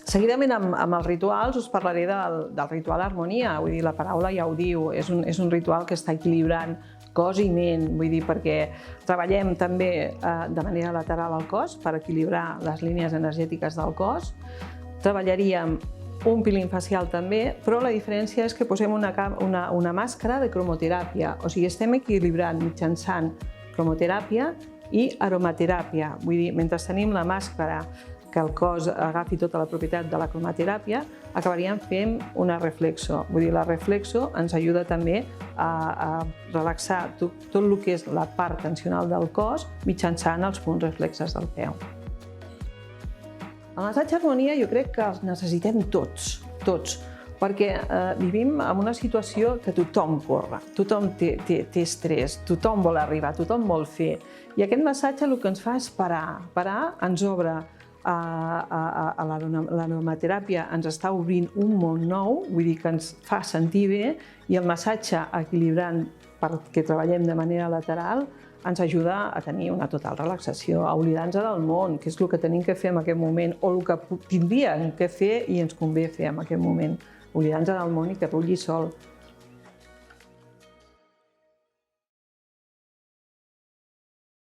Seguidament amb els rituals us parlaré del ritual harmonia, vull dir, la paraula ja ho diu, és un ritual que està equilibrant cos i ment, vull dir, perquè treballem també de manera lateral al cos per equilibrar les línies energètiques del cos. Treballaríem un peeling facial també, però la diferència és que posem una màscara de cromoteràpia, o sigui, estem equilibrant mitjançant cromoteràpia i aromateràpia, vull dir, mentre tenim la màscara que el cos agafi tota la propietat de la cromoteràpia, acabaríem fent una reflexo. Vull dir, la reflexo ens ajuda també a relaxar tot el que és la part tensional del cos mitjançant els punts reflexes del peu. El massatge harmonia jo crec que els necessitem tots, perquè vivim en una situació que tothom corre, tothom té estrès, tothom vol arribar, tothom vol fer. I aquest massatge el que ens fa és parar, ens obre l'aromateràpia, ens està obrint un món nou, vull dir que ens fa sentir bé, i el massatge equilibrant perquè treballem de manera lateral ens ajuda a tenir una total relaxació, a oblidar-nos del món, que és el que tenim que fer en aquest moment, o el que tindríem que fer i ens convé fer en aquest moment, oblidar-nos del món i que rulli sol.